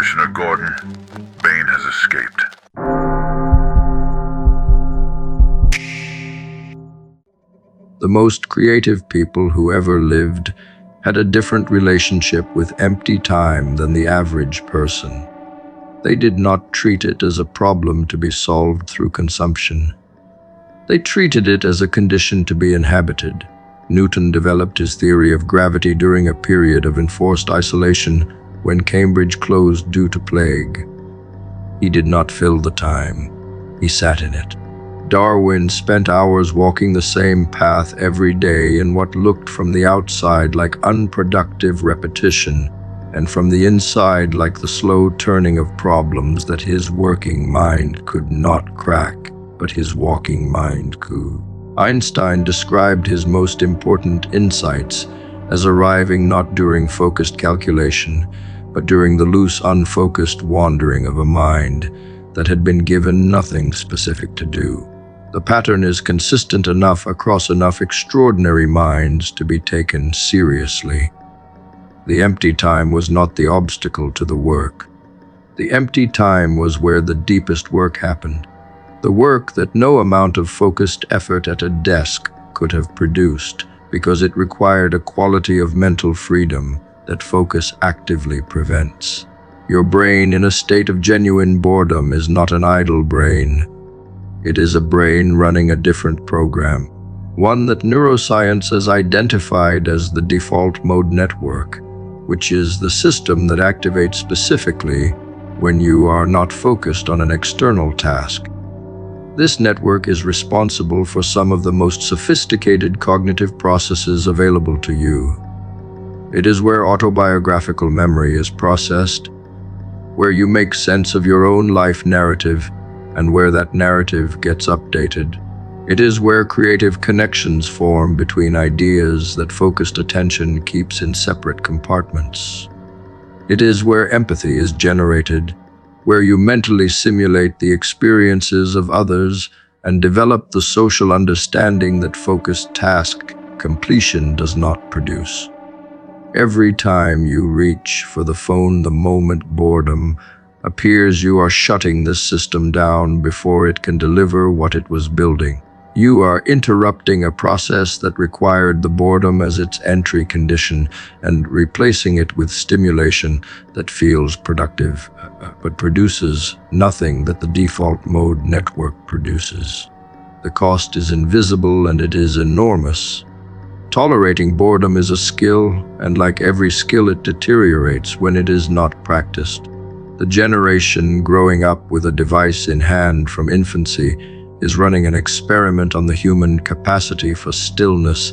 Commissioner Gordon, Bane has escaped. The most creative people who ever lived had a different relationship with empty time than the average person. They did not treat it as a problem to be solved through consumption. They treated it as a condition to be inhabited. Newton developed his theory of gravity during a period of enforced isolation when Cambridge closed due to plague. He did not fill the time. He sat in it. Darwin spent hours walking the same path every day in what looked from the outside like unproductive repetition, and from the inside like the slow turning of problems that his working mind could not crack, but his walking mind could. Einstein described his most important insights as arriving not during focused calculation, but during the loose, unfocused wandering of a mind that had been given nothing specific to do. The pattern is consistent enough across enough extraordinary minds to be taken seriously. The empty time was not the obstacle to the work. The empty time was where the deepest work happened. The work that no amount of focused effort at a desk could have produced, because it required a quality of mental freedom that focus actively prevents. Your brain in a state of genuine boredom is not an idle brain. It is a brain running a different program, one that neuroscience has identified as the default mode network, which is the system that activates specifically when you are not focused on an external task. This network is responsible for some of the most sophisticated cognitive processes available to you. It is where autobiographical memory is processed, where you make sense of your own life narrative, and where that narrative gets updated. It is where creative connections form between ideas that focused attention keeps in separate compartments. It is where empathy is generated, where you mentally simulate the experiences of others and develop the social understanding that focused task completion does not produce. Every time you reach for the phone, the moment boredom appears, you are shutting this system down before it can deliver what it was building. You are interrupting a process that required the boredom as its entry condition and replacing it with stimulation that feels productive, but produces nothing that the default mode network produces. The cost is invisible and it is enormous. Tolerating boredom is a skill, and like every skill, it deteriorates when it is not practiced. The generation growing up with a device in hand from infancy is running an experiment on the human capacity for stillness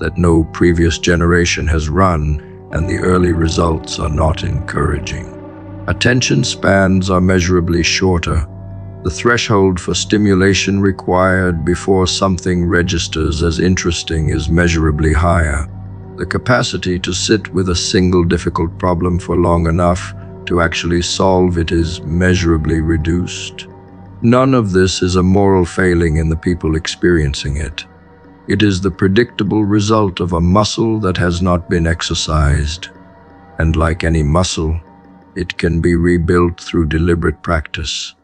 that no previous generation has run, and the early results are not encouraging. Attention spans are measurably shorter. The threshold for stimulation required before something registers as interesting is measurably higher. The capacity to sit with a single difficult problem for long enough to actually solve it is measurably reduced. None of this is a moral failing in the people experiencing it. It is the predictable result of a muscle that has not been exercised. And like any muscle, it can be rebuilt through deliberate practice.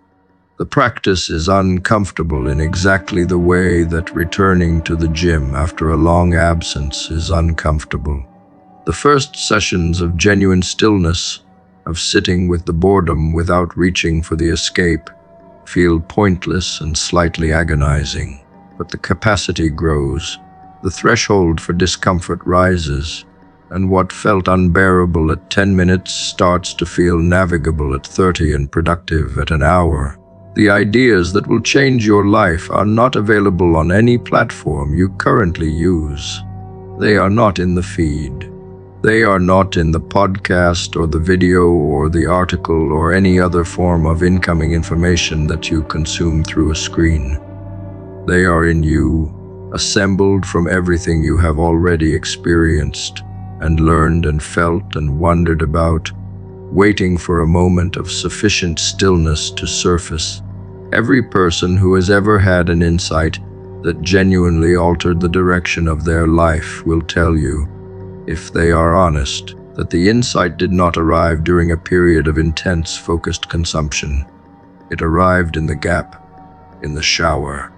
The practice is uncomfortable in exactly the way that returning to the gym after a long absence is uncomfortable. The first sessions of genuine stillness, of sitting with the boredom without reaching for the escape, feel pointless and slightly agonizing. But the capacity grows, the threshold for discomfort rises, and what felt unbearable at 10 minutes starts to feel navigable at 30 and productive at an hour. The ideas that will change your life are not available on any platform you currently use. They are not in the feed. They are not in the podcast or the video or the article or any other form of incoming information that you consume through a screen. They are in you, assembled from everything you have already experienced and learned and felt and wondered about, waiting for a moment of sufficient stillness to surface. Every person who has ever had an insight that genuinely altered the direction of their life will tell you, if they are honest, that the insight did not arrive during a period of intense, focused consumption. It arrived in the gap, in the shower,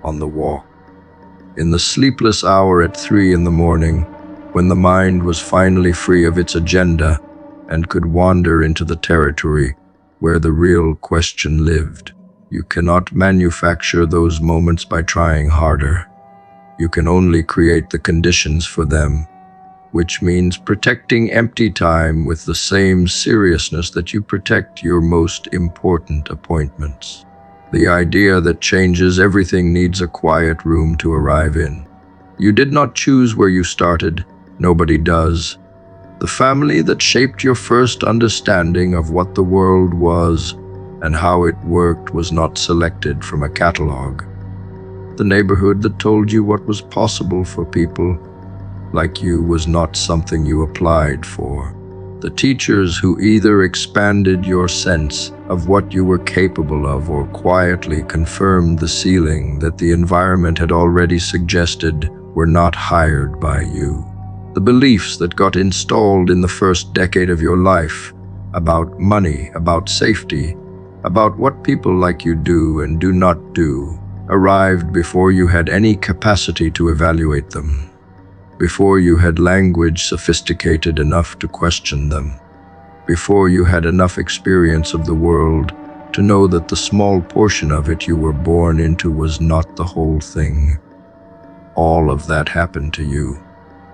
on the walk, in the sleepless hour at 3 in the morning, when the mind was finally free of its agenda and could wander into the territory where the real question lived. You cannot manufacture those moments by trying harder. You can only create the conditions for them, which means protecting empty time with the same seriousness that you protect your most important appointments. The idea that changes everything needs a quiet room to arrive in. You did not choose where you started. Nobody does. The family that shaped your first understanding of what the world was and how it worked was not selected from a catalog. The neighborhood that told you what was possible for people like you was not something you applied for. The teachers who either expanded your sense of what you were capable of or quietly confirmed the ceiling that the environment had already suggested were not hired by you. The beliefs that got installed in the first decade of your life about money, about safety, about what people like you do and do not do, arrived before you had any capacity to evaluate them, before you had language sophisticated enough to question them, before you had enough experience of the world to know that the small portion of it you were born into was not the whole thing. All of that happened to you.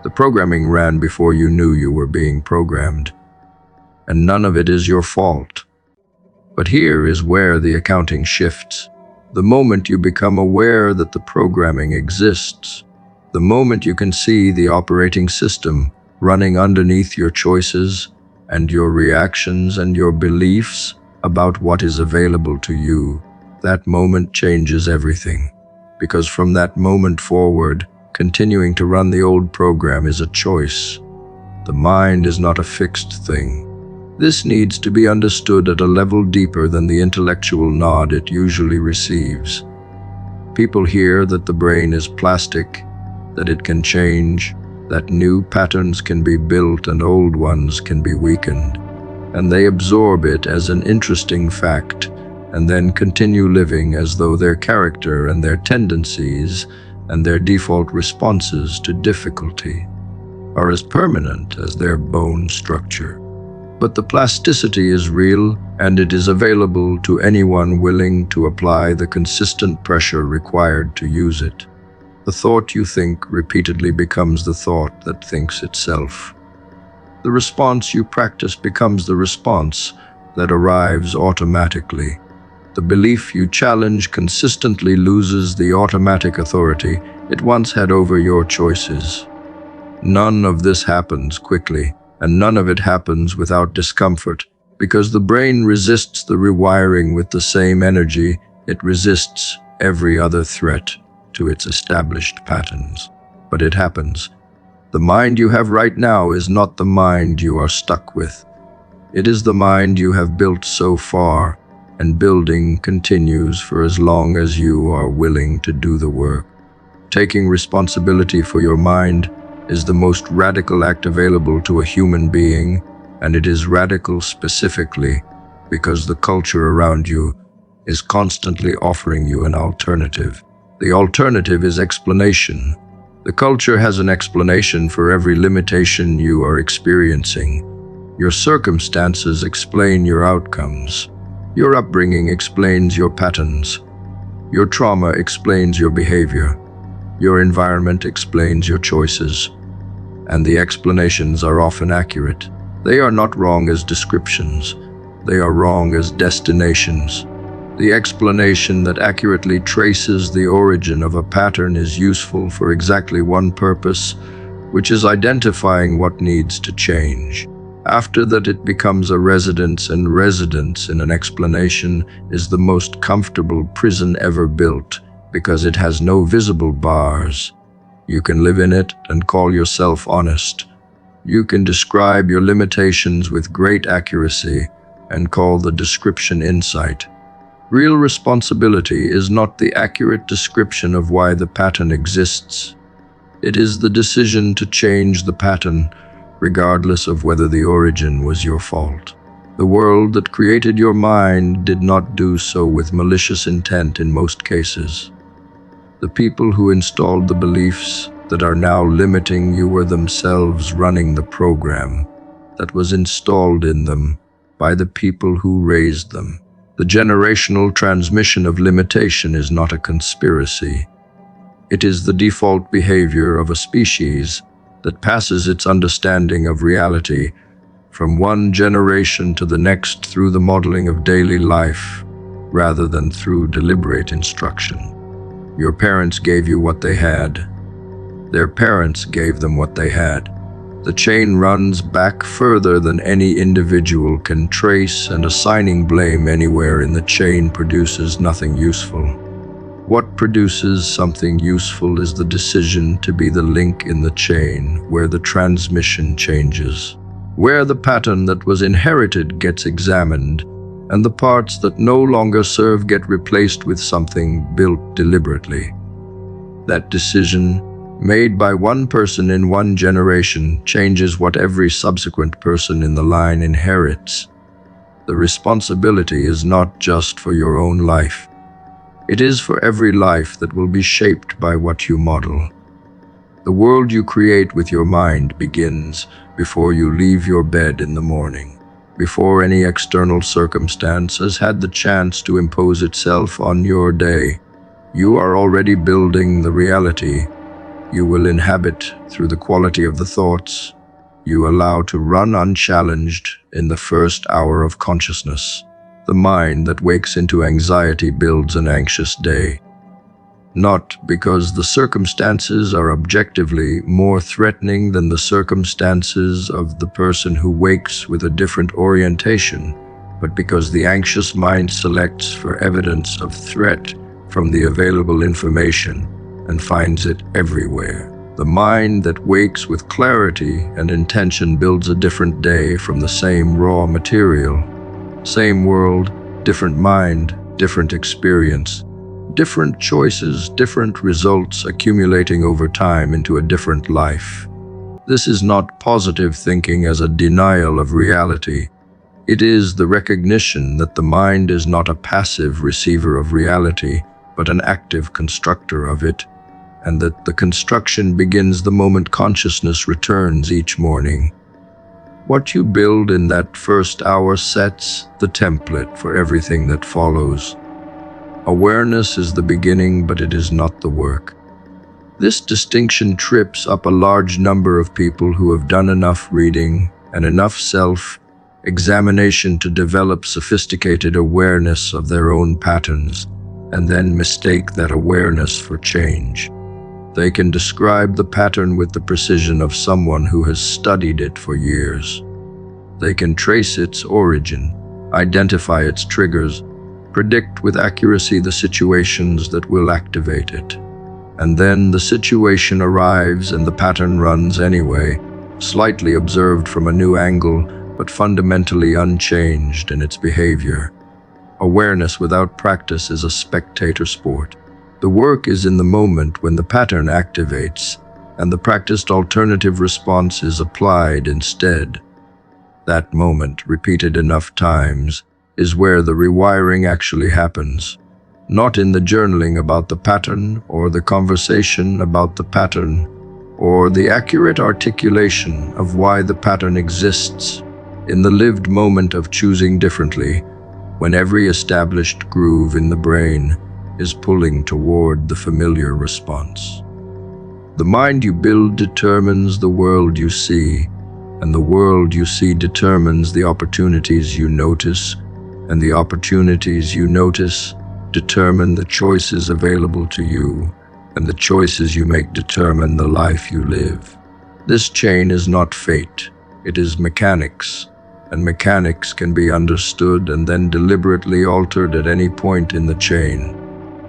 The programming ran before you knew you were being programmed, and none of it is your fault. But here is where the accounting shifts. The moment you become aware that the programming exists, the moment you can see the operating system running underneath your choices and your reactions and your beliefs about what is available to you, that moment changes everything. Because from that moment forward, continuing to run the old program is a choice. The mind is not a fixed thing. This needs to be understood at a level deeper than the intellectual nod it usually receives. People hear that the brain is plastic, that it can change, that new patterns can be built and old ones can be weakened, and they absorb it as an interesting fact and then continue living as though their character and their tendencies and their default responses to difficulty are as permanent as their bone structure. But the plasticity is real, and it is available to anyone willing to apply the consistent pressure required to use it. The thought you think repeatedly becomes the thought that thinks itself. The response you practice becomes the response that arrives automatically. The belief you challenge consistently loses the automatic authority it once had over your choices. None of this happens quickly, and none of it happens without discomfort, because the brain resists the rewiring with the same energy it resists every other threat to its established patterns. But it happens. The mind you have right now is not the mind you are stuck with. It is the mind you have built so far, and building continues for as long as you are willing to do the work. Taking responsibility for your mind is the most radical act available to a human being, and it is radical specifically because the culture around you is constantly offering you an alternative. The alternative is explanation. The culture has an explanation for every limitation you are experiencing. Your circumstances explain your outcomes. Your upbringing explains your patterns. Your trauma explains your behavior. Your environment explains your choices. And the explanations are often accurate. They are not wrong as descriptions. They are wrong as destinations. The explanation that accurately traces the origin of a pattern is useful for exactly one purpose, which is identifying what needs to change. After that, it becomes a residence, and residence in an explanation is the most comfortable prison ever built because it has no visible bars. You can live in it and call yourself honest. You can describe your limitations with great accuracy and call the description insight. Real responsibility is not the accurate description of why the pattern exists. It is the decision to change the pattern regardless of whether the origin was your fault. The world that created your mind did not do so with malicious intent in most cases. The people who installed the beliefs that are now limiting you were themselves running the program that was installed in them by the people who raised them. The generational transmission of limitation is not a conspiracy. It is the default behavior of a species that passes its understanding of reality from one generation to the next through the modeling of daily life rather than through deliberate instruction. Your parents gave you what they had. Their parents gave them what they had. The chain runs back further than any individual can trace, and assigning blame anywhere in the chain produces nothing useful. What produces something useful is the decision to be the link in the chain where the transmission changes, where the pattern that was inherited gets examined, and the parts that no longer serve get replaced with something built deliberately. That decision, made by one person in one generation, changes what every subsequent person in the line inherits. The responsibility is not just for your own life. It is for every life that will be shaped by what you model. The world you create with your mind begins before you leave your bed in the morning, before any external circumstance has had the chance to impose itself on your day. You are already building the reality you will inhabit through the quality of the thoughts you allow to run unchallenged in the first hour of consciousness. The mind that wakes into anxiety builds an anxious day, not because the circumstances are objectively more threatening than the circumstances of the person who wakes with a different orientation, but because the anxious mind selects for evidence of threat from the available information and finds it everywhere. The mind that wakes with clarity and intention builds a different day from the same raw material. Same world, different mind, different experience, different choices, different results accumulating over time into a different life. This is not positive thinking as a denial of reality. It is the recognition that the mind is not a passive receiver of reality, but an active constructor of it, and that the construction begins the moment consciousness returns each morning. What you build in that first hour sets the template for everything that follows. Awareness is the beginning, but it is not the work. This distinction trips up a large number of people who have done enough reading and enough self-examination to develop sophisticated awareness of their own patterns, and then mistake that awareness for change. They can describe the pattern with the precision of someone who has studied it for years. They can trace its origin, identify its triggers, predict with accuracy the situations that will activate it. And then the situation arrives and the pattern runs anyway, slightly observed from a new angle, but fundamentally unchanged in its behavior. Awareness without practice is a spectator sport. The work is in the moment when the pattern activates, and the practiced alternative response is applied instead. That moment, repeated enough times, is where the rewiring actually happens. Not in the journaling about the pattern, or the conversation about the pattern, or the accurate articulation of why the pattern exists. In the lived moment of choosing differently, when every established groove in the brain is pulling toward the familiar response. The mind you build determines the world you see, and the world you see determines the opportunities you notice, and the opportunities you notice determine the choices available to you, and the choices you make determine the life you live. This chain is not fate, it is mechanics, and mechanics can be understood and then deliberately altered at any point in the chain.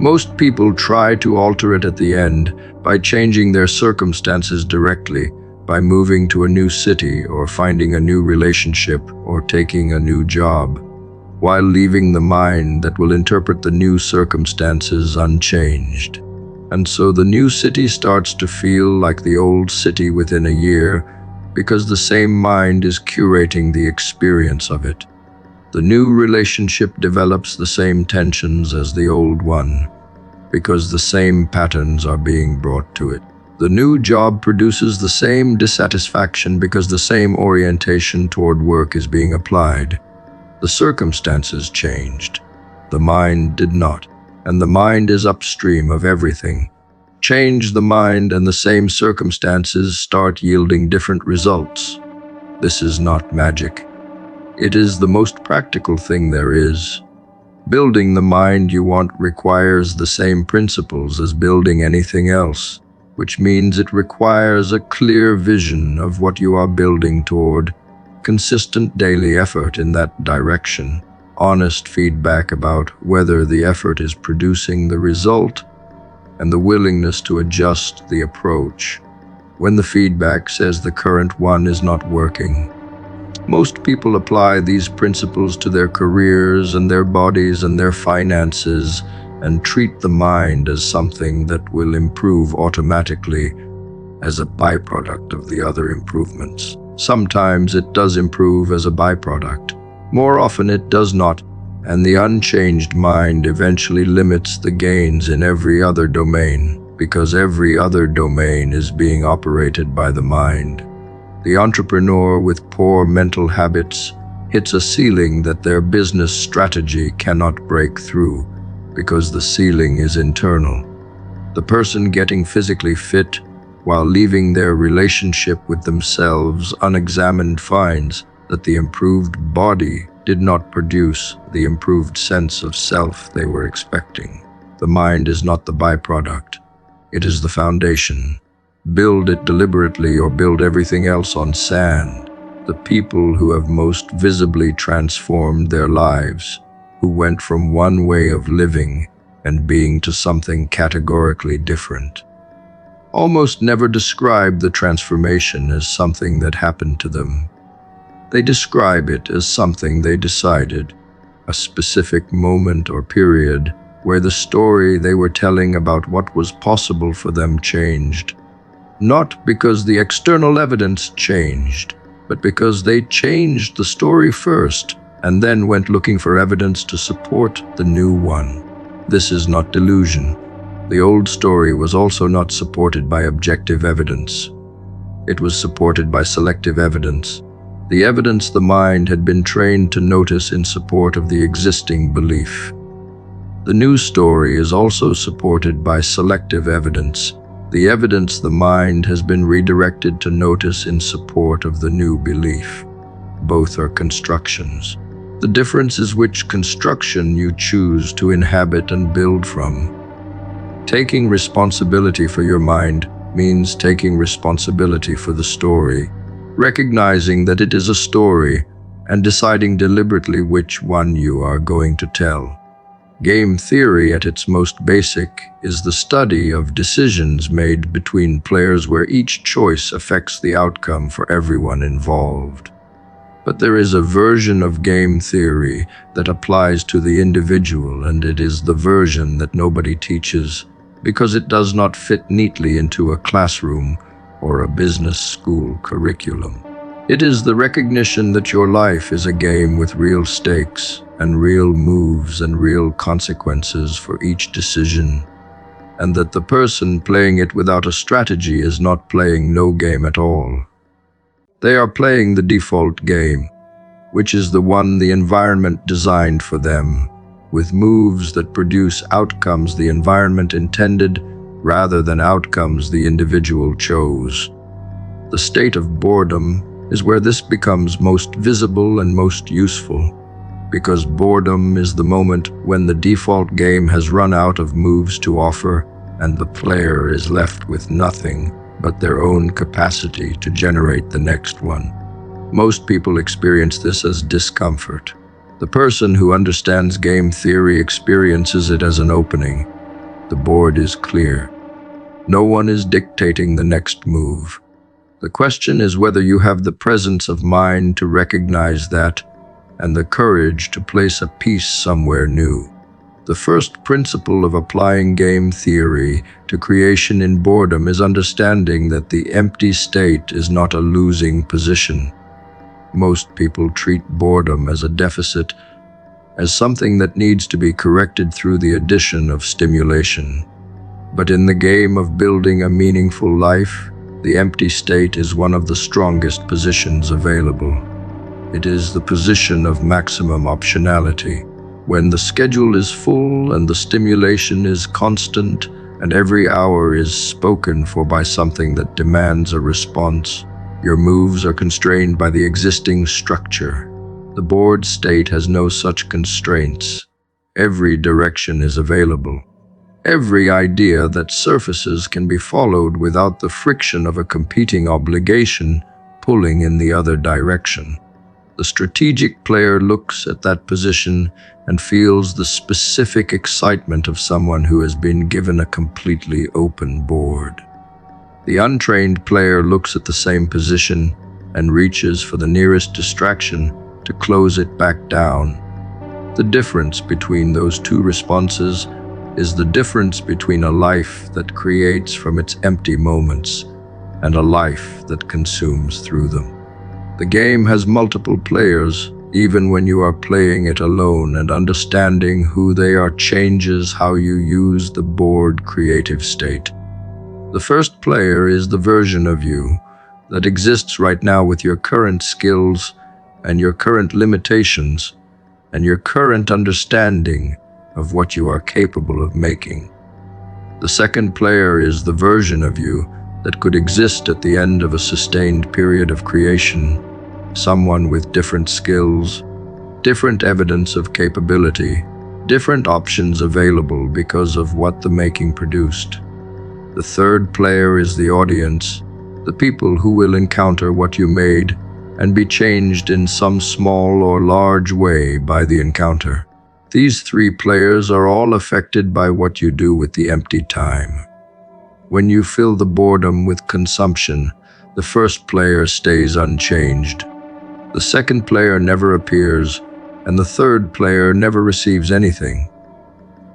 Most people try to alter it at the end by changing their circumstances directly, by moving to a new city or finding a new relationship or taking a new job, while leaving the mind that will interpret the new circumstances unchanged. And so the new city starts to feel like the old city within a year, because the same mind is curating the experience of it. The new relationship develops the same tensions as the old one, because the same patterns are being brought to it. The new job produces the same dissatisfaction because the same orientation toward work is being applied. The circumstances changed. The mind did not, and the mind is upstream of everything. Change the mind and the same circumstances start yielding different results. This is not magic. It is the most practical thing there is. Building the mind you want requires the same principles as building anything else, which means it requires a clear vision of what you are building toward, consistent daily effort in that direction, honest feedback about whether the effort is producing the result, and the willingness to adjust the approach when the feedback says the current one is not working. Most people apply these principles to their careers and their bodies and their finances and treat the mind as something that will improve automatically as a byproduct of the other improvements. Sometimes it does improve as a byproduct. More often it does not, and the unchanged mind eventually limits the gains in every other domain because every other domain is being operated by the mind. The entrepreneur with poor mental habits hits a ceiling that their business strategy cannot break through because the ceiling is internal. The person getting physically fit while leaving their relationship with themselves unexamined finds that the improved body did not produce the improved sense of self they were expecting. The mind is not the byproduct. It is the foundation. Build it deliberately or build everything else on sand. The people who have most visibly transformed their lives, who went from one way of living and being to something categorically different, almost never describe the transformation as something that happened to them. They describe it as something they decided, a specific moment or period where the story they were telling about what was possible for them changed. Not because the external evidence changed, but because they changed the story first and then went looking for evidence to support the new one. This is not delusion. The old story was also not supported by objective evidence. It was supported by selective evidence, the evidence the mind had been trained to notice in support of the existing belief. The new story is also supported by selective evidence, the evidence the mind has been redirected to notice in support of the new belief. Both are constructions. The difference is which construction you choose to inhabit and build from. Taking responsibility for your mind means taking responsibility for the story, recognizing that it is a story, and deciding deliberately which one you are going to tell. Game theory, at its most basic, is the study of decisions made between players where each choice affects the outcome for everyone involved. But there is a version of game theory that applies to the individual, and it is the version that nobody teaches because it does not fit neatly into a classroom or a business school curriculum. It is the recognition that your life is a game with real stakes and real moves and real consequences for each decision, and that the person playing it without a strategy is not playing no game at all. They are playing the default game, which is the one the environment designed for them, with moves that produce outcomes the environment intended rather than outcomes the individual chose. The state of boredom is where this becomes most visible and most useful, because boredom is the moment when the default game has run out of moves to offer and the player is left with nothing but their own capacity to generate the next one. Most people experience this as discomfort. The person who understands game theory experiences it as an opening. The board is clear. No one is dictating the next move. The question is whether you have the presence of mind to recognize that and the courage to place a piece somewhere new. The first principle of applying game theory to creation in boredom is understanding that the empty state is not a losing position. Most people treat boredom as a deficit, as something that needs to be corrected through the addition of stimulation. But in the game of building a meaningful life, the empty state is one of the strongest positions available. It is the position of maximum optionality. When the schedule is full and the stimulation is constant and every hour is spoken for by something that demands a response, your moves are constrained by the existing structure. The bored state has no such constraints. Every direction is available. Every idea that surfaces can be followed without the friction of a competing obligation pulling in the other direction. The strategic player looks at that position and feels the specific excitement of someone who has been given a completely open board. The untrained player looks at the same position and reaches for the nearest distraction to close it back down. The difference between those two responses is the difference between a life that creates from its empty moments and a life that consumes through them. The game has multiple players, even when you are playing it alone, and understanding who they are changes how you use the bored creative state. The first player is the version of you that exists right now with your current skills and your current limitations and your current understanding of what you are capable of making. The second player is the version of you that could exist at the end of a sustained period of creation, someone with different skills, different evidence of capability, different options available because of what the making produced. The third player is the audience, the people who will encounter what you made and be changed in some small or large way by the encounter. These three players are all affected by what you do with the empty time. When you fill the boredom with consumption, the first player stays unchanged. The second player never appears, and the third player never receives anything.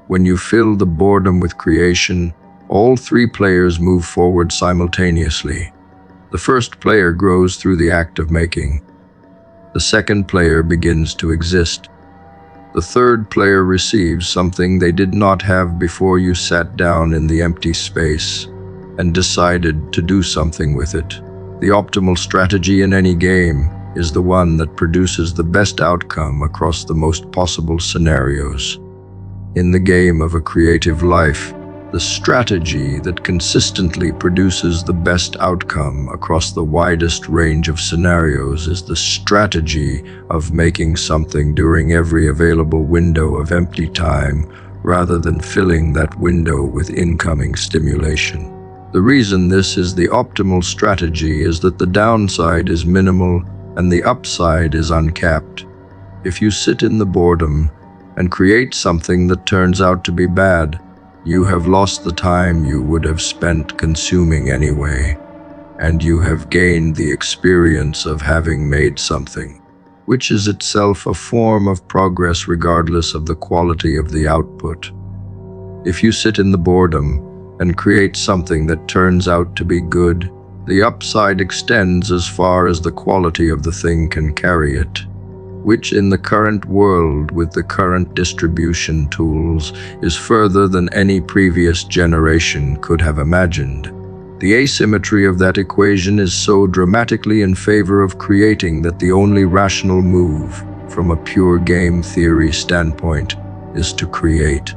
When you fill the boredom with creation, all three players move forward simultaneously. The first player grows through the act of making. The second player begins to exist. The third player receives something they did not have before you sat down in the empty space and decided to do something with it. The optimal strategy in any game is the one that produces the best outcome across the most possible scenarios. In the game of a creative life, the strategy that consistently produces the best outcome across the widest range of scenarios is the strategy of making something during every available window of empty time rather than filling that window with incoming stimulation. The reason this is the optimal strategy is that the downside is minimal and the upside is uncapped. If you sit in the boredom and create something that turns out to be bad, you have lost the time you would have spent consuming anyway, and you have gained the experience of having made something, which is itself a form of progress regardless of the quality of the output. If you sit in the boredom and create something that turns out to be good, the upside extends as far as the quality of the thing can carry it, which in the current world with the current distribution tools is further than any previous generation could have imagined. The asymmetry of that equation is so dramatically in favor of creating that the only rational move from a pure game theory standpoint is to create.